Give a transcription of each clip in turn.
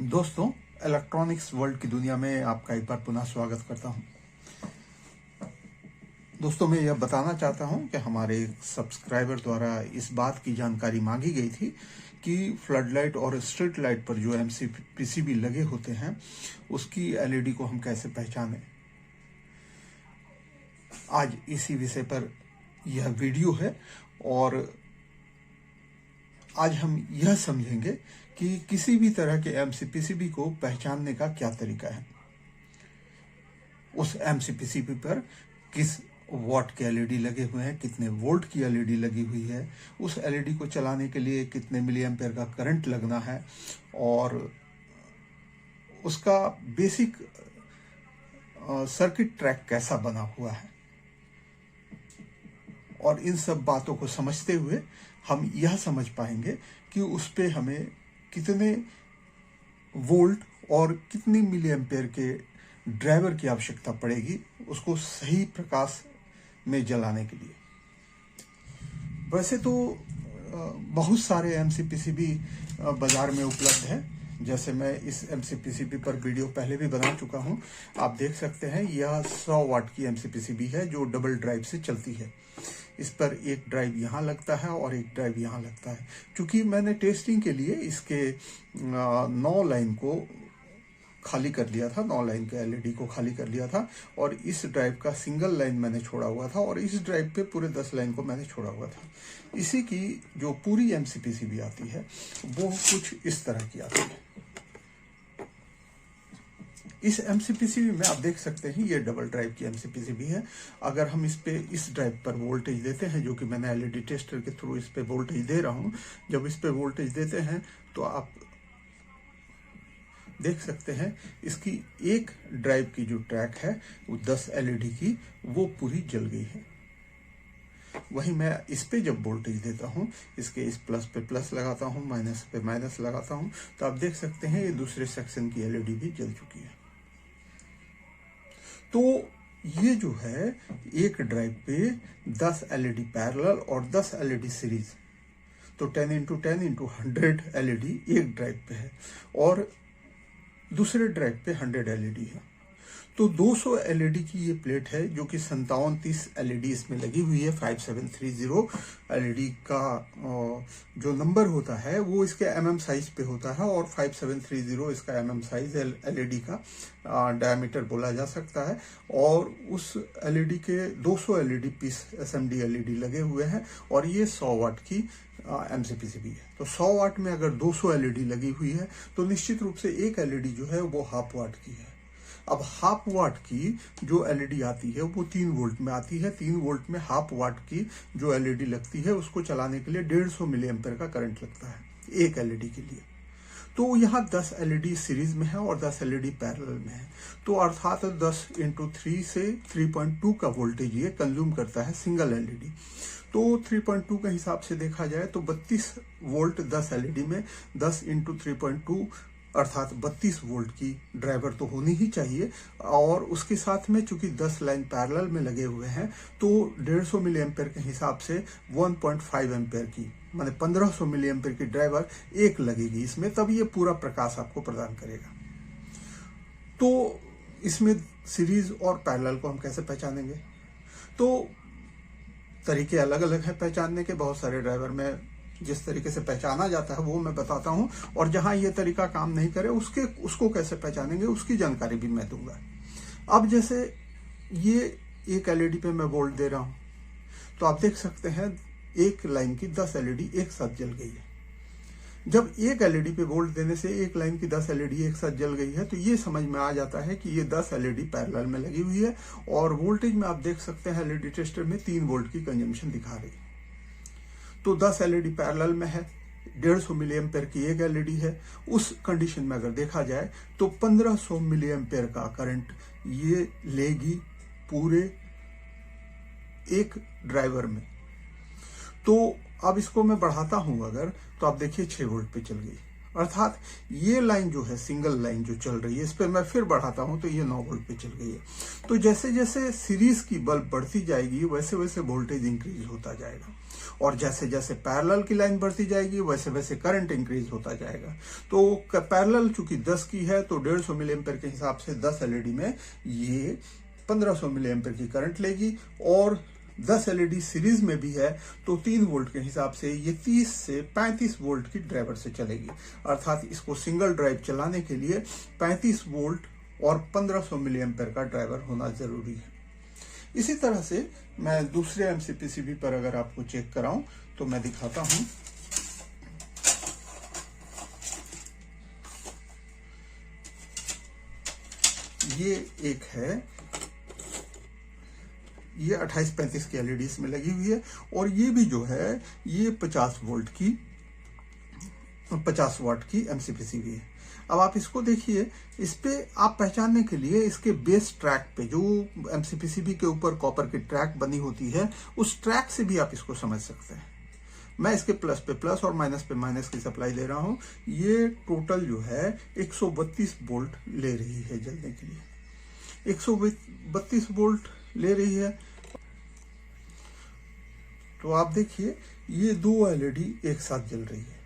दोस्तों, electronics world की दुनिया में आपका एक बार पुनः स्वागत करता हूं। दोस्तों, मैं यह बताना चाहता हूं कि हमारे सब्सक्राइबर द्वारा इस बात की जानकारी मांगी गई थी कि फ्लड लाइट और स्ट्रीट लाइट पर जो एमसीपीसीबी लगे होते हैं उसकी एलईडी को हम कैसे पहचानें। आज इसी विषय पर यह वीडियो है और आज हम यह समझेंगे कि किसी भी तरह के एमसीपीसीबी को पहचानने का क्या तरीका है। उस एमसीपीसीबी पर किस वॉट के एलईडी लगे हुए हैं, कितने वोल्ट की एलईडी लगी हुई है, उस एलईडी को चलाने के लिए कितने मिली एम्पेयर का करंट लगना है और उसका बेसिक सर्किट ट्रैक कैसा बना हुआ है। और इन सब बातों को समझते हुए हम यह समझ पाएंगे कि उस पे हमें कितने वोल्ट और कितनी मिली एम्पेयर के ड्राइवर की आवश्यकता पड़ेगी उसको सही प्रकाश में जलाने के लिए। वैसे तो बहुत सारे एमसीपीसीबी बाजार में उपलब्ध है। जैसे मैं इस एमसीपीसीबी पर वीडियो पहले भी बना चुका हूं। आप देख सकते हैं यह 100 वाट की एमसीपीसीबी है जो डबल ड्राइव से चलती है। इस पर एक ड्राइव यहाँ लगता है और एक ड्राइव यहाँ लगता है। क्योंकि मैंने टेस्टिंग के लिए इसके 9 लाइन को खाली कर लिया था, 9 लाइन के एलईडी को खाली कर लिया था और इस ड्राइव का सिंगल लाइन मैंने छोड़ा हुआ था और इस ड्राइव पे पूरे 10 लाइन को मैंने छोड़ा हुआ था। इसी की जो पूरी एमसीपीसीबी आती है वो कुछ इस तरह की आती है। इस एमसीपीसीबी में आप देख सकते हैं ये डबल ड्राइव की एमसीपीसीबी है। अगर हम इस ड्राइव पर वोल्टेज देते हैं, जो कि मैंने एलईडी टेस्टर के थ्रू इस पे वोल्टेज दे रहा हूं, जब इस पे वोल्टेज देते हैं तो आप देख सकते हैं इसकी एक ड्राइव की जो ट्रैक है वो 10 एलईडी की वो पूरी जल गई है। वहीं मैं इस पे जब वोल्टेज देता हूं, इसके इस प्लस पे प्लस लगाता हूं, माइनस पे माइनस लगाता हूं, तो आप देख सकते हैं ये दूसरे सेक्शन की एलईडी भी जल चुकी है। तो ये जो है एक ड्राइव पे 10 एलईडी पैरेलल और 10 एलईडी सीरीज, तो 10 × 10 × 100 एलईडी एक ड्राइव पे है और दूसरे ड्राइव पे 100 एलईडी है। तो 200 एलईडी की ये प्लेट है जो कि 5730 एलईडी इसमें लगी हुई है। 5730 एलईडी का जो नंबर होता है वो इसके एमएम साइज पे होता है और 5730 इसका एमएम साइज एलईडी का डायमीटर बोला जा सकता है। और उस एलईडी के 200 एलईडी पीस एसएमडी एलईडी लगे हुए हैं और ये 100 वाट की एमसीपीसीबी है। तो 100 वाट में अगर 200 एलईडी लगी हुई है तो निश्चित रूप से एक एलईडी जो है वो हाफ वाट की है। अब हाफ वाट की जो एलईडी आती है वो 3 वोल्ट में आती है। 3 वोल्ट में हाफ वाट की जो एलईडी लगती है उसको चलाने के लिए 150 मिली एम्पेयर का करंट लगता है एक एलईडी के लिए। तो यहाँ 10 एलईडी सीरीज में है और 10 एलईडी पैरेलल में है। तो अर्थात 10 × 3 से 3.2 का वोल्टेज ये कंज्यूम करता है सिंगल एलईडी। तो 3.2 के हिसाब से देखा जाए तो 32 वोल्ट 10 एलईडी में 10 × 3.2 अर्थात 32 वोल्ट की ड्राइवर तो होनी ही चाहिए। और उसके साथ में चूंकि 10 लाइन पैरेलल में लगे हुए हैं तो 150 मिली एम्पेयर के हिसाब से 1.5 एम्पेयर की माने 1500 मिली एम्पेयर की ड्राइवर एक लगेगी इसमें, तब ये पूरा प्रकाश आपको प्रदान करेगा। तो इसमें सीरीज और पैरेलल को हम कैसे पहचानेंगे? तो तरीके अलग अलग हैं पहचानने के। बहुत सारे ड्राइवर में जिस तरीके से पहचाना जाता है वो मैं बताता हूं और जहां ये तरीका काम नहीं करे उसको कैसे पहचानेंगे उसकी जानकारी भी मैं दूंगा। अब जैसे ये एक एलईडी पे मैं वोल्ट दे रहा हूं तो आप देख सकते हैं एक लाइन की 10 एलईडी एक साथ जल गई है। जब एक एलईडी पे वोल्ट देने से एक लाइन की 10 एलईडी एक साथ जल गई है तो ये समझ में आ जाता है कि ये 10 एलईडी पैरेलल में लगी हुई है और वोल्टेज में आप देख सकते हैं एलईडी टेस्टर में 3 वोल्ट की कंजम्पशन दिखा रही है। तो 10 एलईडी पैरेलल में है, 150 मिली एम्पेयर की एक एलईडी है। उस कंडीशन में अगर देखा जाए तो 1500 मिली एम्पेयर का करंट ये लेगी पूरे एक ड्राइवर में। तो अब इसको मैं बढ़ाता हूं अगर, तो आप देखिए 6 वोल्ट पे चल गई। अर्थात ये लाइन जो है, सिंगल लाइन जो चल रही है, इस पे मैं फिर बढ़ाता हूं तो ये 9 वोल्ट पे चल गई है। तो जैसे जैसे सीरीज की बल्ब बढ़ती जाएगी वैसे वैसे वोल्टेज इंक्रीज होता जाएगा, और जैसे जैसे पैरेलल की लाइन बढ़ती जाएगी वैसे वैसे करंट इंक्रीज होता जाएगा। तो पैरेलल चूंकि 10 की है तो 150 मिली एम्पीयर के हिसाब से 10 एलईडी में ये 1500 मिली एम्पीयर की करंट लेगी, और 10 एलईडी सीरीज में भी है तो 3 वोल्ट के हिसाब से ये 30 से 35 वोल्ट की ड्राइवर से चलेगी। अर्थात इसको सिंगल ड्राइव चलाने के लिए 35 वोल्ट और 1500 मिली एम्पीयर का ड्राइवर होना जरूरी है। इसी तरह से मैं दूसरे एमसीपीसीबी पर अगर आपको चेक कराऊं तो मैं दिखाता हूं। ये एक है, ये 2835 की एलईडी इसमें लगी हुई है, और ये भी जो है ये 50 वोल्ट की 50 वाट की एमसीपीसीबी है। अब आप इसको देखिए, इस पे आप पहचानने के लिए इसके बेस ट्रैक पे जो एमसीपीसीबी के ऊपर कॉपर की ट्रैक बनी होती है, उस ट्रैक से भी आप इसको समझ सकते हैं। मैं इसके प्लस पे प्लस और माइनस पे माइनस की सप्लाई दे रहा हूं। ये टोटल जो है 132 वोल्ट ले रही है जलने के लिए, 132 वोल्ट ले रही है। तो आप देखिए ये 2 एलईडी एक साथ जल रही है,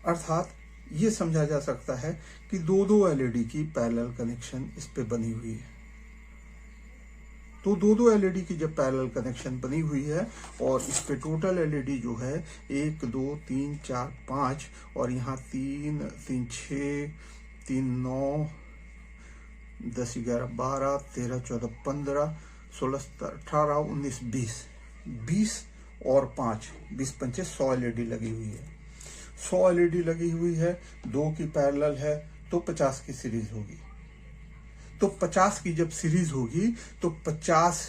अर्थात ये समझा जा सकता है कि 2-2 एलईडी की पैरेलल कनेक्शन इस पे बनी हुई है। तो 2-2 एलईडी की जब पैरेलल कनेक्शन बनी हुई है और इस पे टोटल एलईडी जो है 1 2 3 4 5 और यहाँ 3 3 6 3 9 10 11 12 13 14 15 16 18 19 20 और 5 20 पंचे 100 एलईडी लगी हुई है। 100 एलईडी लगी हुई है, 2 की पैरेलल है तो 50 की सीरीज होगी। तो 50 की जब सीरीज होगी तो 50,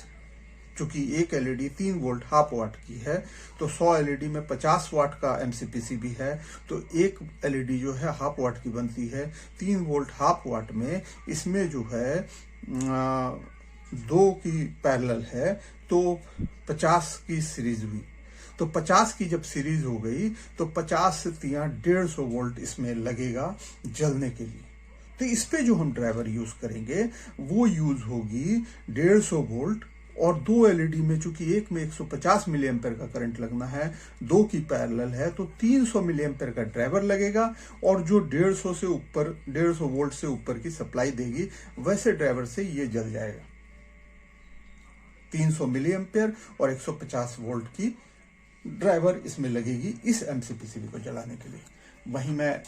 चूंकि एक एलईडी 3 वोल्ट हाफ वाट की है, तो 100 एलईडी में 50 वाट का एमसीपीसीबी है, तो एक एलईडी जो है हाफ वाट की बनती है। 3 वोल्ट हाफ वाट में इसमें जो है 2 की पैरेलल है तो 50 की सीरीज हुई। तो 50 की जब सीरीज हो गई तो 50 से 150 वोल्ट इसमें लगेगा जलने के लिए। तो इस पे जो हम ड्राइवर यूज करेंगे वो यूज होगी 150 वोल्ट, और 2 एलईडी में चूंकि एक में 150 मिली एम्पेयर का करंट लगना है, 2 की पैरेलल है तो 300 मिली एम्पेयर का ड्राइवर लगेगा, और जो 150 से ऊपर 150 वोल्ट से ऊपर की सप्लाई देगी वैसे ड्राइवर से ये जल जाएगा। 300 मिली एम्पेयर और 150 वोल्ट की ड्राइवर इसमें लगेगी इस एमसीपीसीबी को जलाने के लिए। वहीं मैं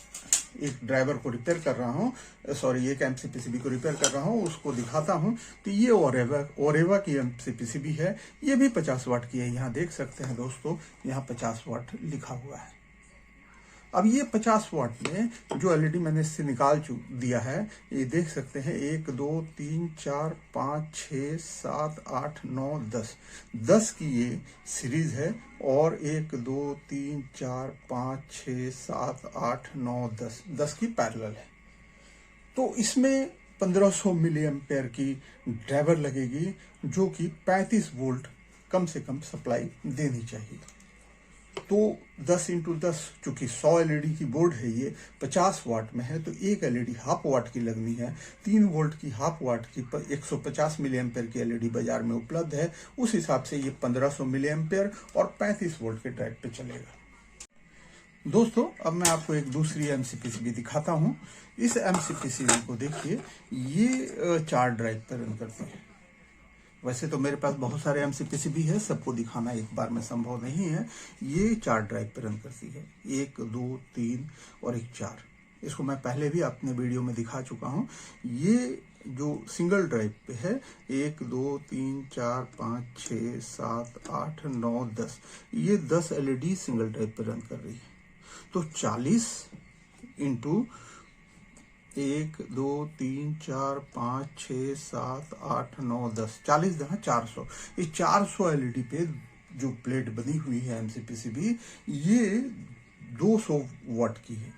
एक ड्राइवर को रिपेयर कर रहा हूँ, एक एमसीपीसीबी को रिपेयर कर रहा हूँ, उसको दिखाता हूँ। तो ये ओरेवा की एमसीपीसीबी है, ये भी 50 वाट की है। यहाँ देख सकते हैं दोस्तों, यहाँ 50 वाट लिखा हुआ है। अब ये 50 वाट में जो एलईडी मैंने इससे निकाल दिया है, ये देख सकते हैं 1 2 3 4 5 6 7 8 9 10 की ये सीरीज है, और 1 2 3 4 5 6 7 8 9 10 की पैरेलल है। तो इसमें 1500 मिली एम्पेयर की ड्राइवर लगेगी, जो कि 35 वोल्ट कम से कम सप्लाई देनी चाहिए। तो 10 × 10, चूंकि 100 एलईडी की बोर्ड है, ये 50 वाट में है, तो एक एलईडी हाफ वाट की लगनी है। 3 वोल्ट की हाफ वाट की 150 मिली एम्पेयर की एलईडी बाजार में उपलब्ध है। उस हिसाब से ये 1500 मिली एम्पेयर और 35 वोल्ट के ड्राइव पे चलेगा। दोस्तों, अब मैं आपको एक दूसरी एमसीपीसीबी दिखाता हूँ। इस एमसीपीसीबी को देखिए, ये 4 ड्राइव पर रन करती है। वैसे तो मेरे पास बहुत सारे एमसीपीसीबी है, सबको दिखाना एक बार में संभव नहीं है। ये 4 ड्राइव पे रन करती है, 1 2 3 और एक 4। इसको मैं पहले भी अपने वीडियो में दिखा चुका हूँ। ये जो सिंगल ड्राइव पे है, 1 2 3 4 5 6 7 8 9 10, ये 10 एलईडी सिंगल ड्राइव पे रन कर रही है। तो 40 × 1 2 3 4 5 6 7 8 9 10, 40 × 400। ये 400 एलईडी पे जो प्लेट बनी हुई है एमसीपीसीबी, ये 200 वाट की है।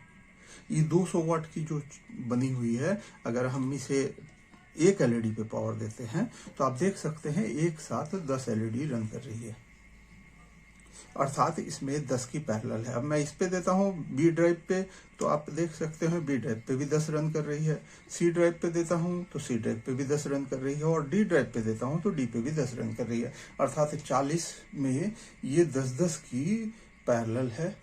ये 200 वाट की जो बनी हुई है, अगर हम इसे एक एलईडी पे पावर देते हैं तो आप देख सकते हैं एक साथ 10 एलईडी रन कर रही है। अर्थात इसमें 10 की पैरेलल है। अब मैं इस पे देता हूँ बी ड्राइव पे, तो आप देख सकते हैं बी ड्राइव पे भी 10 रन कर रही है। सी ड्राइव पे देता हूँ तो सी ड्राइव पे भी 10 रन कर रही है, और डी ड्राइव पे देता हूँ तो डी पे भी 10 रन कर रही है। अर्थात 40 में ये 10-10 की पैरेलल है,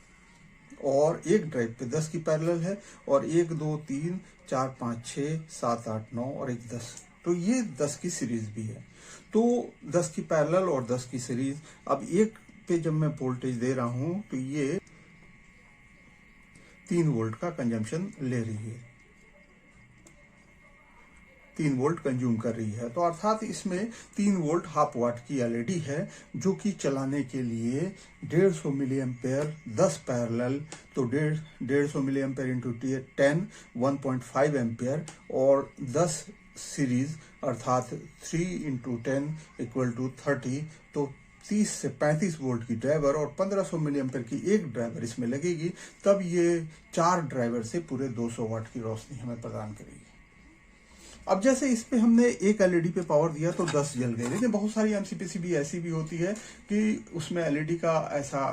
और एक ड्राइव पे 10 की पैरेलल है, और 1 2 3 4 5 6 7 8 9 और एक 10, तो ये 10 की सीरीज भी है। तो 10 की पैरेलल और 10 की सीरीज। अब एक पे जब मैं वोल्टेज दे रहा हूं तो ये 3 वोल्ट का कंजम्पशन ले रही है, 3 वोल्ट कंज्यूम कर रही है। तो अर्थात इसमें 3 वोल्ट हाफ वाट की एलईडी है, जो कि चलाने के लिए 150 मिली एम्पेयर 10 पैरेलल, तो 150 मिली एम्पेयर इंटू 10 1.5 एम्पेयर, और 10 सीरीज अर्थात 3 इंटू 10 इक्वल टू 30, तो 30 से 35 वोल्ट की ड्राइवर और 1500 मिली एम्पेयर की एक ड्राइवर इसमें लगेगी। तब ये 4 ड्राइवर से पूरे 200 वाट की रोशनी हमें प्रदान करेगी। अब जैसे इस पे हमने एक एलईडी पे पावर दिया तो 10 जल गए, लेकिन बहुत सारी एमसीपीसीबी ऐसी भी होती है कि उसमें एलईडी का ऐसा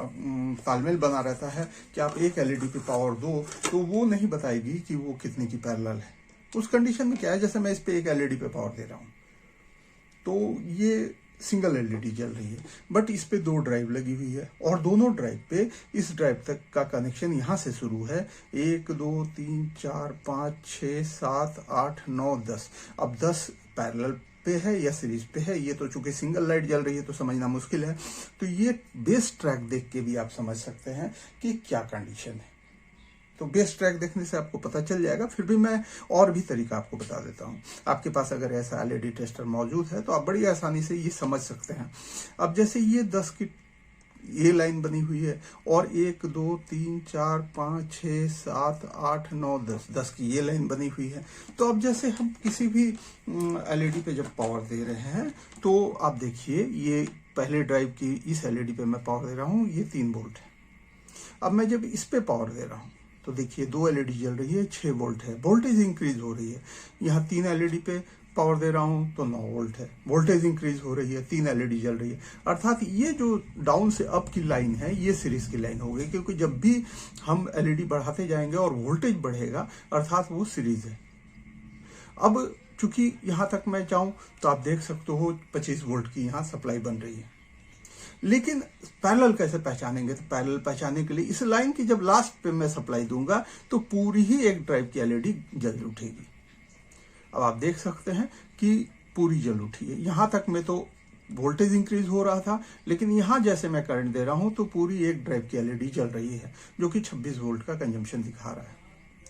तालमेल बना रहता है कि आप एक एलईडी पे पावर दो तो वो नहीं बताएगी कि वो कितने की पैरेलल है। उस कंडीशन में क्या है, जैसे मैं इस पे एक एलईडी पे पावर दे रहा हूँ तो ये सिंगल एलईडी जल रही है, बट इस पे 2 ड्राइव लगी हुई है, और दोनों ड्राइव पे इस ड्राइव तक का कनेक्शन यहाँ से शुरू है 1 2 3 4 5 6 7 8 9 10। अब 10 पैरेलल पे है या सीरीज पे है, ये तो चूंकि सिंगल लाइट जल रही है तो समझना मुश्किल है। तो ये बेस ट्रैक देख के भी आप समझ सकते हैं कि क्या कंडीशन है। तो बेस ट्रैक देखने से आपको पता चल जाएगा। फिर भी मैं और भी तरीका आपको बता देता हूँ। आपके पास अगर ऐसा एलईडी टेस्टर मौजूद है तो आप बड़ी आसानी से ये समझ सकते हैं। अब जैसे ये 10 की ये लाइन बनी हुई है, और 1 2 3 4 5 6 7 8 9 10 की ये लाइन बनी हुई है। तो अब जैसे हम किसी भी एलईडी पे जब पावर दे रहे हैं तो आप देखिए ये पहले ड्राइव की इस एलईडी पे मैं पावर दे रहा हूँ, ये 3 वोल्ट है। अब मैं जब इस पे पावर दे रहा हूँ तो देखिए 2 एलईडी जल रही है, 6 वोल्ट है, वोल्टेज इंक्रीज हो रही है। यहाँ 3 एलईडी पे पावर दे रहा हूँ तो 9 वोल्ट है, वोल्टेज इंक्रीज हो रही है, 3 एलईडी जल रही है। अर्थात ये जो डाउन से अप की लाइन है ये सीरीज की लाइन हो गई, क्योंकि जब भी हम एलईडी बढ़ाते जाएंगे और वोल्टेज बढ़ेगा अर्थात वो सीरीज है। अब चूंकि यहाँ तक मैं चाहूँ तो आप देख सकते हो 25 वोल्ट की यहाँ सप्लाई बन रही है, लेकिन पैरेलल कैसे पहचानेंगे? तो पैरेलल पहचानने के लिए इस लाइन की जब लास्ट पे मैं सप्लाई दूंगा तो पूरी ही एक ड्राइव की एलईडी जल उठेगी। अब आप देख सकते हैं कि पूरी जल उठी है। यहां तक में तो वोल्टेज इंक्रीज हो रहा था, लेकिन यहां जैसे मैं करंट दे रहा हूं तो पूरी एक ड्राइव की एलईडी जल रही है, जो कि 26 वोल्ट का कंजम्पशन दिखा रहा है।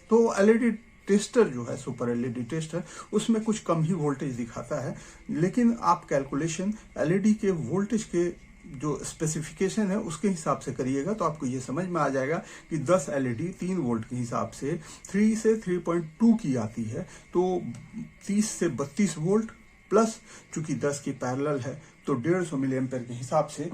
तो एलईडी टेस्टर जो है, सुपर एलईडी टेस्टर, उसमें कुछ कम ही वोल्टेज दिखाता है, लेकिन आप कैलकुलेशन एलईडी के वोल्टेज के जो स्पेसिफिकेशन है उसके हिसाब से करिएगा तो आपको ये समझ में आ जाएगा कि 10 एलईडी 3 वोल्ट के हिसाब से 3 से 3.2 की आती है, तो 30 से 32 वोल्ट प्लस चूंकि 10 की पैरेलल है तो 150 मिली एम्पेयर के हिसाब से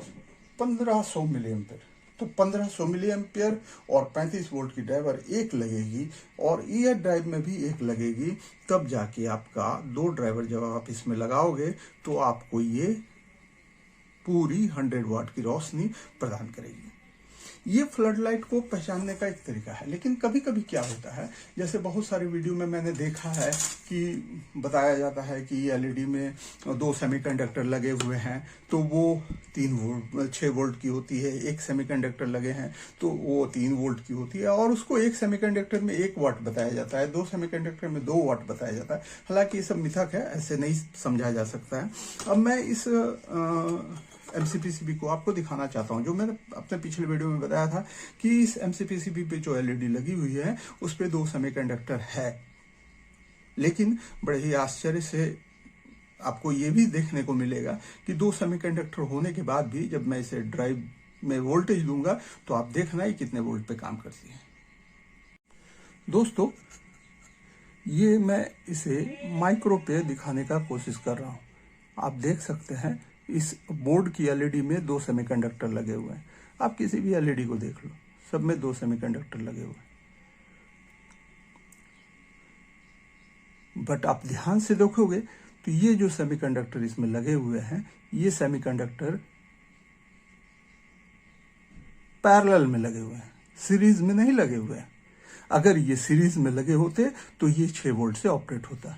1500 मिली एम्पेयर, तो 1500 मिली एम्पेयर और 35 वोल्ट की ड्राइवर एक लगेगी, और ईयर ड्राइव में भी एक लगेगी। तब जाके आपका 2 ड्राइवर जब आप इसमें लगाओगे तो आपको ये पूरी 100 वाट की रोशनी प्रदान करेगी। ये फ्लड लाइट को पहचानने का एक तरीका है। लेकिन कभी कभी क्या होता है, जैसे बहुत सारे वीडियो में मैंने देखा है कि बताया जाता है कि एलईडी में 2 सेमीकंडक्टर लगे हुए हैं तो वो 6 वोल्ट की होती है, एक सेमीकंडक्टर लगे हैं तो वो 3 वोल्ट की होती है, और उसको एक सेमीकंडक्टर में 1 वाट बताया जाता है, 2 सेमीकंडक्टर में 2 वाट बताया जाता है। हालांकि ये सब मिथक है, ऐसे नहीं समझा जा सकता है। अब मैं इस एमसीपीसीबी को आपको दिखाना चाहता हूं, जो मैंने अपने पिछले वीडियो में बताया था कि इस एमसीपीसीबी पे जो एलईडी लगी हुई है उस पे 2 सेमीकंडक्टर है, लेकिन बड़े ही आश्चर्य से आपको ये भी देखने को मिलेगा कि 2 सेमीकंडक्टर होने के बाद भी जब मैं इसे ड्राइव में वोल्टेज दूंगा तो आप देखना ही कितने वोल्ट पे काम करती है। दोस्तों, ये मैं इसे माइक्रो पे दिखाने का कोशिश कर रहा हूं। आप देख सकते हैं इस बोर्ड की एलईडी में 2 सेमीकंडक्टर लगे हुए हैं। आप किसी भी एलईडी को देख लो, सब में 2 सेमीकंडक्टर लगे हुए हैं। बट आप ध्यान से देखोगे तो ये जो सेमीकंडक्टर इसमें लगे हुए हैं, ये सेमीकंडक्टर पैरेलल में लगे हुए हैं, सीरीज में नहीं लगे हुए हैं। अगर ये सीरीज में लगे होते तो ये 6 वोल्ट से ऑपरेट होता,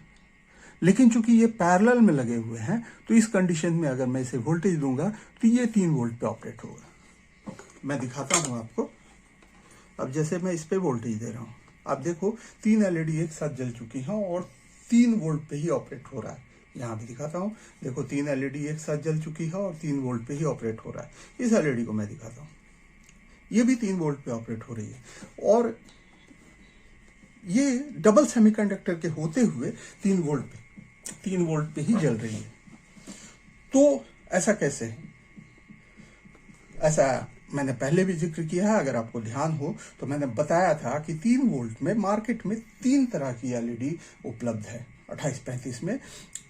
लेकिन चूंकि ये पैरेलल में लगे हुए हैं तो इस कंडीशन में अगर मैं इसे वोल्टेज दूंगा तो ये 3 वोल्ट पे ऑपरेट होगा। मैं दिखाता हूं आपको। अब जैसे मैं इस पे वोल्टेज दे रहा हूं, आप देखो 3 एलईडी एक साथ जल चुकी हैं और 3 वोल्ट पे ही ऑपरेट हो रहा है। यहाँ भी दिखाता हूँ, देखो 3 एलईडी एक साथ जल चुकी है और 3 वोल्ट पे ही ऑपरेट हो रहा है। इस एलईडी को मैं दिखाता हूँ, ये भी 3 वोल्ट पे ऑपरेट हो रही है और ये डबल सेमीकंडक्टर के होते हुए 3 वोल्ट पे ही जल रही है। तो ऐसा कैसे है? ऐसा मैंने पहले भी जिक्र किया है, अगर आपको ध्यान हो तो मैंने बताया था कि 3 वोल्ट में मार्केट में 3 तरह की एलईडी उपलब्ध है 2835 में,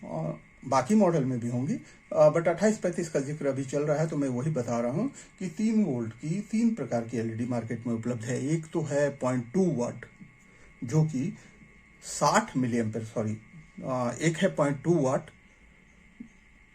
और बाकी मॉडल में भी होंगी, बट 2835 का जिक्र अभी चल रहा है तो मैं वही बता रहा हूं कि 3 वोल्ट की 3 प्रकार की एलईडी मार्केट में उपलब्ध है। एक तो है 0.2 वाट जो कि 60 मिली एम्पेयर, एक है 0.2 वाट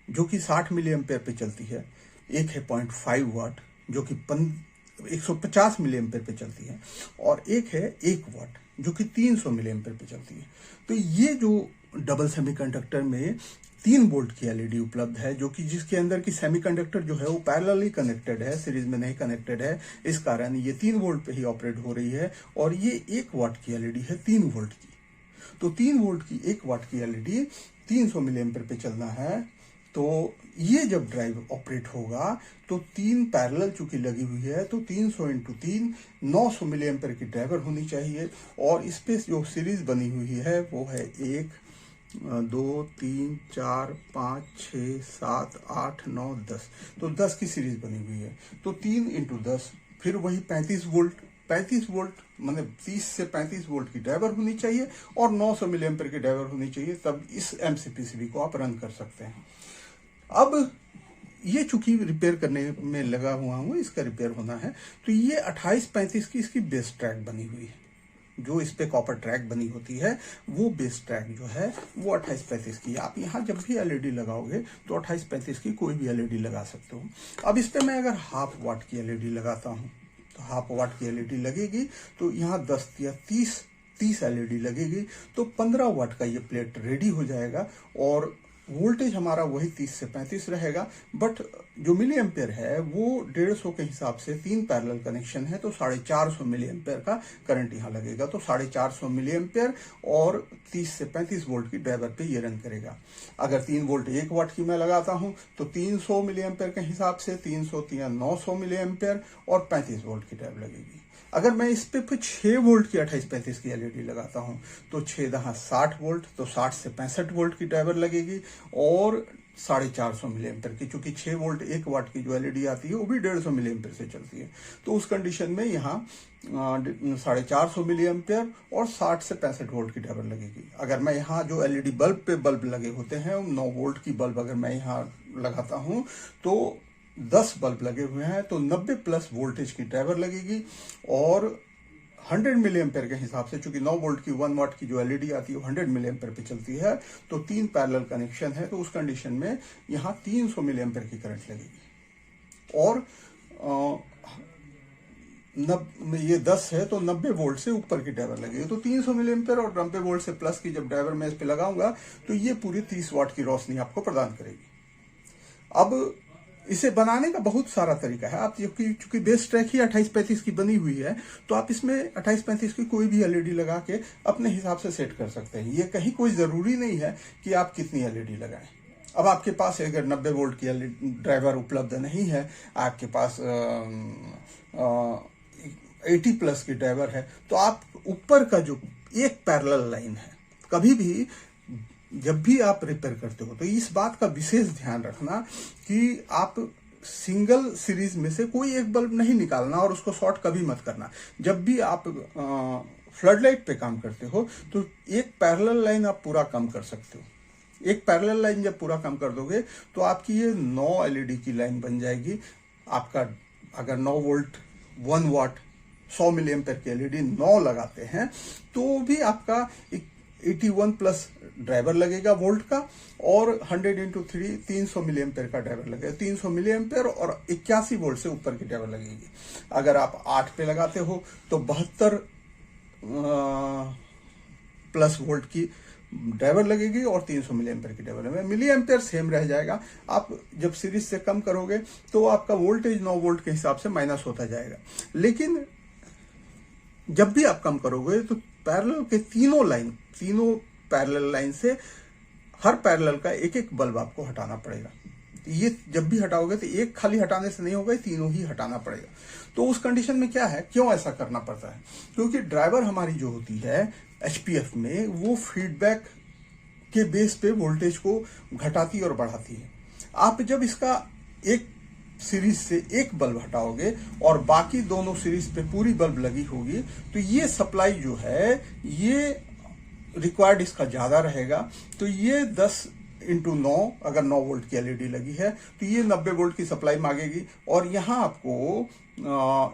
जो कि 60 मिली एम्पेयर पे चलती है, एक है 0.5 वाट जो कि 150 मिली एम्पेयर पे चलती है, और एक है 1 वाट जो कि 300 मिली एम्पेयर पे चलती है। तो ये जो डबल सेमीकंडक्टर में 3 वोल्ट की एलईडी उपलब्ध है, जो कि जिसके अंदर की सेमीकंडक्टर जो है वो पैरेलली कनेक्टेड है, सीरीज में नहीं कनेक्टेड है, इस कारण ये 3 वोल्ट पे ही ऑपरेट हो रही है। और ये 1 वाट की एलईडी है 3 वोल्ट की। तो 3 वोल्ट की 1 वाट की एलईडी 300 मिली एम्पेयर पे चलना है। तो ये जब ड्राइव ऑपरेट होगा तो 3 पैरेलल चूंकि लगी हुई है तो 300 इंटू 3 900 मिली एम्पेयर की ड्राइवर होनी चाहिए। और इस पे जो सीरीज बनी हुई है वो है 1 2 3 4 5 6 7 8 9 10, तो 10 की सीरीज बनी हुई है। तो 3 इंटू 10 फिर वही 35 वोल्ट मतलब 30 से 35 वोल्ट की ड्राइवर होनी चाहिए और 900 मिली एम्पेयर की ड्राइवर होनी चाहिए, तब इस एमसीपीसीबी को आप रन कर सकते हैं। अब ये चूंकि रिपेयर करने में लगा हुआ हूं, इसका रिपेयर होना है, तो ये 2835 की इसकी बेस ट्रैक बनी हुई है। जो इस पे कॉपर ट्रैक बनी होती है वो बेस ट्रैक जो है वो 2835 की है। आप यहाँ जब भी एलईडी लगाओगे तो 2835 की कोई भी एलईडी लगा सकते हो। अब इस पे मैं अगर 1/2 वाट की एलईडी लगाता हूँ तो 1/2 वाट की एलईडी लगेगी, तो यहाँ 10 या 30 एलईडी लगेगी, तो 15 वाट का ये प्लेट रेडी हो जाएगा और वोल्टेज हमारा वही 30 से 35 रहेगा। बट जो मिली एम्पेयर है वो 150 के हिसाब से 3 पैरेलल कनेक्शन है, तो 450 मिली एम्पेयर का करंट यहाँ लगेगा। तो 450 मिली एम्पेयर और 30 से 35 वोल्ट की ड्राइवर पे ये रन करेगा। अगर 3 वोल्ट 1 वाट की मैं लगाता हूँ तो 300 मिली एम्पेयर के हिसाब से 300 या 900 मिली एम्पेयर और 35 वोल्ट की ड्राइव लगेगी। अगर मैं इस पे फिर 6 वोल्ट की 2835 की एलईडी लगाता हूं तो 6 दहा 60 वोल्ट, तो 60 से 65 वोल्ट की ड्राइवर लगेगी और 450 मिली एम्पेयर की, चूंकि 6 वोल्ट 1 वाट की जो एलईडी आती है वो भी 150 मिली एम्पेयर से चलती है। तो उस कंडीशन में यहाँ 450 मिली एम्पेयर और 60 से 65 वोल्ट की ड्राइवर लगेगी। अगर मैं यहाँ जो एलईडी बल्ब पे बल्ब लगे होते हैं 9 वोल्ट की बल्ब अगर मैं यहाँ लगाता हूँ तो 10 बल्ब लगे हुए हैं तो 90 प्लस वोल्टेज की ड्राइवर लगेगी और 100 मिली एम्पेयर के हिसाब से, चूंकि 9 वोल्ट की 1 वाट की जो एलईडी आती है वो 100 मिली एम्पेयर पे चलती है, तो 3 पैरेलल कनेक्शन है, तो उस कंडीशन में यहाँ 300 मिली एम्पेयर की करंट लगेगी। और ये 10 है तो 90 वोल्ट से ऊपर की ड्राइवर लगेगी, तो 300 मिली एम्पेयर और 90 वोल्ट से प्लस की जब ड्राइवर मैं इस पे लगाऊंगा तो ये पूरी 30 वाट की रोशनी आपको प्रदान करेगी। अब इसे बनाने का बहुत सारा तरीका है। आप चूंकि बेस ट्रैक ही 2835 की बनी हुई है तो आप इसमें 2835 की कोई भी एलईडी लगा के अपने हिसाब से सेट कर सकते हैं। ये कहीं कोई जरूरी नहीं है कि आप कितनी एलईडी लगाएं। अब आपके पास अगर 90 वोल्ट की ड्राइवर उपलब्ध नहीं है, आपके पास 80 प्लस की ड्राइवर है, तो आप ऊपर का जो एक पैरेलल लाइन है, कभी भी जब भी आप रिपेयर करते हो तो इस बात का विशेष ध्यान रखना कि आप सिंगल सीरीज में से कोई एक बल्ब नहीं निकालना और उसको शॉर्ट कभी मत करना। जब भी आप फ्लड लाइट पे काम करते हो तो एक पैरेलल लाइन आप पूरा कम कर सकते हो। एक पैरेलल लाइन जब पूरा कम कर दोगे तो आपकी ये 9 एलईडी की लाइन बन जाएगी। आपका अगर 9 वोल्ट 1 वाट 100 मिली एम्पेयर की एलईडी 9 लगाते हैं तो भी आपका 81 प्लस ड्राइवर लगेगा वोल्ट का, और 100 इंटू 3 300 मिली एम्पेयर का ड्राइवर लगेगा। 300 मिली एम्पेयर और 81 वोल्ट से ऊपर की ड्राइवर लगेगी। अगर आप 8 पे लगाते हो तो 72 प्लस वोल्ट की ड्राइवर लगेगी और 300 मिली एम्पेयर की ड्राइवर लगेगी। मिली एम्पेयर सेम रह जाएगा। आप जब सीरीज से कम करोगे तो आपका वोल्टेज 9 वोल्ट के हिसाब से माइनस होता जाएगा। लेकिन जब भी आप कम करोगे तो पैरेलल के तीनों पैरेलल लाइन से हर पैरेलल का एक एक बल्ब आपको हटाना पड़ेगा। ये जब भी हटाओगे तो एक खाली हटाने से नहीं होगा, तीनों ही हटाना पड़ेगा। तो उस कंडीशन में क्या है, क्यों ऐसा करना पड़ता है? क्योंकि ड्राइवर हमारी जो होती है एचपीएफ में, वो फीडबैक के बेस पे वोल्टेज को घटाती और बढ़ाती है। आप जब इसका एक सीरीज से एक बल्ब हटाओगे और बाकी दोनों सीरीज पे पूरी बल्ब लगी होगी, तो ये सप्लाई जो है ये रिक्वायर्ड इसका ज्यादा रहेगा। तो ये 10 इंटू 9, अगर 9 वोल्ट की एलईडी लगी है तो ये 90 वोल्ट की सप्लाई मांगेगी, और यहाँ आपको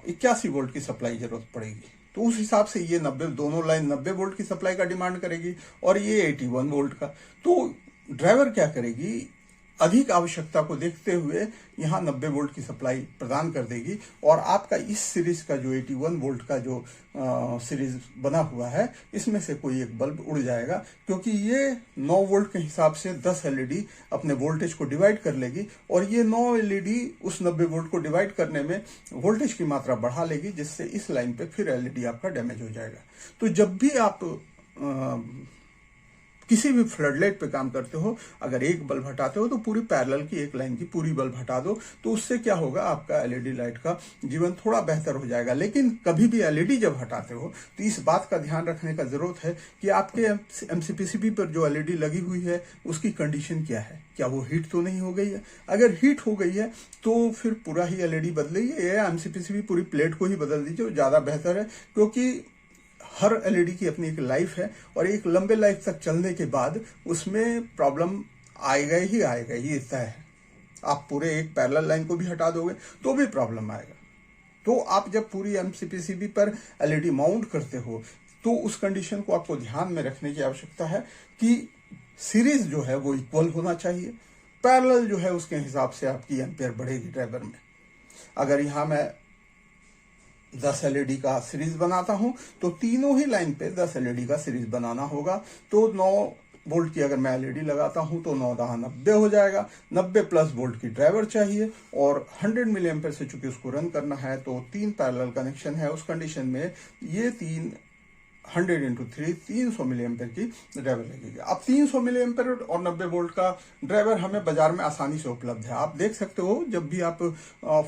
81 वोल्ट की सप्लाई जरूरत पड़ेगी। तो उस हिसाब से ये 90, दोनों लाइन 90 वोल्ट की सप्लाई का डिमांड करेगी और ये 81 वोल्ट का। तो ड्राइवर क्या करेगी, अधिक आवश्यकता को देखते हुए यहाँ 90 वोल्ट की सप्लाई प्रदान कर देगी, और आपका इस सीरीज का जो 81 वोल्ट का जो सीरीज बना हुआ है, इसमें से कोई एक बल्ब उड़ जाएगा, क्योंकि ये 9 वोल्ट के हिसाब से 10 एलईडी अपने वोल्टेज को डिवाइड कर लेगी, और ये 9 एलईडी उस 90 वोल्ट को डिवाइड करने में वोल्टेज की मात्रा बढ़ा लेगी, जिससे इस लाइन पे फिर एलईडी आपका डैमेज हो जाएगा। तो जब भी आप किसी भी फ्लडलाइट पे काम करते हो, अगर एक बल्ब हटाते हो तो पूरी पैरेलल की एक लाइन की पूरी बल्ब हटा दो, तो उससे क्या होगा, आपका एलईडी लाइट का जीवन थोड़ा बेहतर हो जाएगा। लेकिन कभी भी एलईडी जब हटाते हो तो इस बात का ध्यान रखने का जरूरत है कि आपके एमसीपीसीबी पर जो एलईडी लगी हुई है उसकी कंडीशन क्या है, क्या वो हीट तो नहीं हो गई है? अगर हीट हो गई है तो फिर पूरा ही एलईडी बदलिए, या एमसीपीसीबी पूरी प्लेट को ही बदल दीजिए, वो ज्यादा बेहतर है। क्योंकि हर एलईडी की अपनी एक लाइफ है, और एक लंबे लाइफ तक चलने के बाद उसमें प्रॉब्लम आएगा ही इतना है। आप पूरे एक पैरेलल लाइन को भी हटा दोगे तो भी प्रॉब्लम आएगा। तो आप जब पूरी एमसीपीसीबी पर एलईडी माउंट करते हो तो उस कंडीशन को आपको ध्यान में रखने की आवश्यकता है कि सीरीज जो है वो इक्वल होना चाहिए, पैरेलल जो है उसके हिसाब से आपकी एम्पेयर बढ़ेगी ड्राइवर में। अगर यहां मैं 10 एलईडी का सीरीज बनाता हूं तो तीनों ही लाइन पे 10 एलईडी का सीरीज बनाना होगा। तो 9 वोल्ट की अगर मैं एलईडी लगाता हूं तो 9 10 90 हो जाएगा। 90 प्लस वोल्ट की ड्राइवर चाहिए, और 100 मिली एम्पेयर से चूंकि उसको रन करना है तो 3 पैरेलल कनेक्शन है। उस कंडीशन में ये 100 इंटू 3 300 मिली एम्पेयर की ड्राइवर लगेगी। अब 300 मिली एम्पेयर और 90 वोल्ट का ड्राइवर हमें बाजार में आसानी से उपलब्ध है। आप देख सकते हो, जब भी आप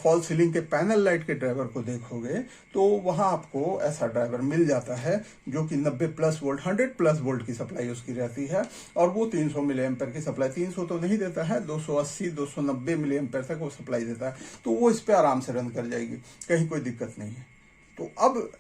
फॉल सीलिंग के पैनल लाइट के ड्राइवर को देखोगे तो वहां आपको ऐसा ड्राइवर मिल जाता है जो कि 90 प्लस वोल्ट 100 प्लस वोल्ट की सप्लाई उसकी रहती है, और वो 300 मिली एम्पेयर की सप्लाई, 300 तो नहीं देता है, 280 290 मिली एम्पेयर तक वो सप्लाई देता है। तो वो इस पे आराम से रन कर जाएगी, कहीं कोई दिक्कत नहीं है। तो अब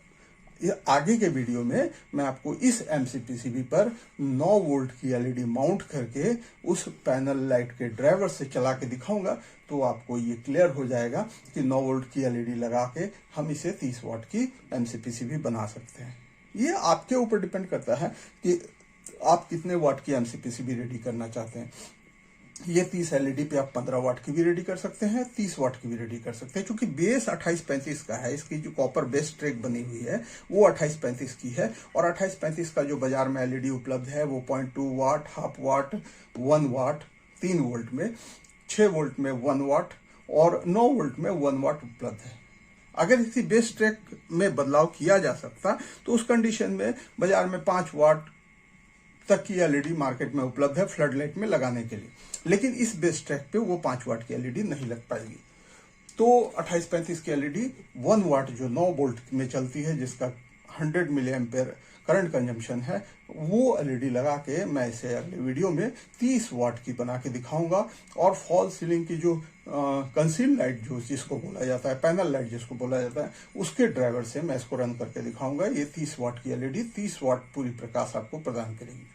आगे के वीडियो में मैं आपको इस एमसीपीसीबी पर 9 वोल्ट की एलईडी माउंट करके उस पैनल लाइट के ड्राइवर से चला के दिखाऊंगा, तो आपको ये क्लियर हो जाएगा कि 9 वोल्ट की एलईडी लगा के हम इसे 30 वाट की एमसीपीसीबी बना सकते हैं। ये आपके ऊपर डिपेंड करता है कि आप कितने वाट की एमसीपीसीबी रेडी करना चाहते हैं। ये 30 एलईडी पे आप 15 वाट की भी रेडी कर सकते हैं, 30 वाट की भी रेडी कर सकते हैं। क्योंकि बेस 2835 का है, इसकी जो कॉपर बेस ट्रैक बनी हुई है वो 2835 की है, और 2835 का जो बाजार में एलईडी उपलब्ध है वो 0.2 वाट, हाफ वाट, 1 वाट, 3 वोल्ट में, 6 वोल्ट में 1 वाट और 9 वोल्ट में 1 वाट उपलब्ध है। अगर इसी बेस ट्रैक में बदलाव किया जा सकता तो उस कंडीशन में बाजार में 5 वाट तक की एलईडी मार्केट में उपलब्ध है फ्लड लाइट में लगाने के लिए, लेकिन इस बेस ट्रैक पे वो 5 वाट की एलईडी नहीं लग पाएगी। तो 2835 की एलईडी 1 वाट जो 9 वोल्ट में चलती है, जिसका 100 मिली एम्पेयर करंट कंजम्पशन है, वो एलईडी लगा के मैं इसे अगले वीडियो में 30 वाट की बना के दिखाऊंगा। और फॉल सीलिंग की जो कंसील लाइट जो जिसको बोला जाता है, पैनल लाइट जिसको बोला जाता है, उसके ड्राइवर से मैं इसको रन करके दिखाऊंगा। ये 30 वाट की एलईडी 30 वाट पूरी प्रकाश आपको प्रदान करेगी।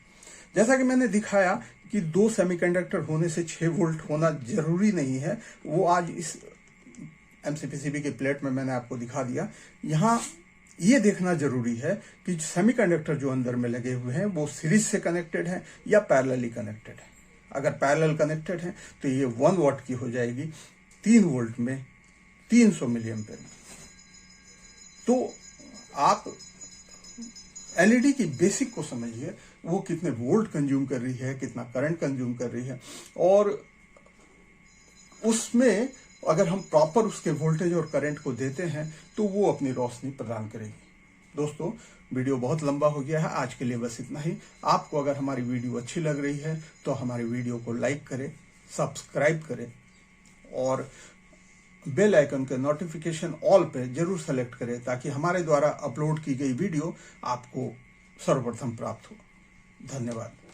जैसा कि मैंने दिखाया कि 2 सेमीकंडक्टर होने से 6 वोल्ट होना जरूरी नहीं है, वो आज इस एमसीपीसीबी के प्लेट में मैंने आपको दिखा दिया। यहाँ ये देखना जरूरी है कि सेमीकंडक्टर जो अंदर में लगे हुए हैं वो सीरीज से कनेक्टेड हैं या पैरेलली कनेक्टेड है। अगर पैरेलल कनेक्टेड है तो ये 1 वाट की हो जाएगी 3 वोल्ट में 300 मिली एम्पीयर में। तो आप एलईडी की बेसिक को समझिए, वो कितने वोल्ट कंज्यूम कर रही है, कितना करंट कंज्यूम कर रही है, और उसमें अगर हम प्रॉपर उसके वोल्टेज और करंट को देते हैं तो वो अपनी रोशनी प्रदान करेगी। दोस्तों, वीडियो बहुत लंबा हो गया है, आज के लिए बस इतना ही। आपको अगर हमारी वीडियो अच्छी लग रही है तो हमारी वीडियो को लाइक करें, सब्सक्राइब करें और बेल आइकन के नोटिफिकेशन ऑल पे जरूर सेलेक्ट करें ताकि हमारे द्वारा अपलोड की गई वीडियो आपको सर्वप्रथम प्राप्त हो। धन्यवाद।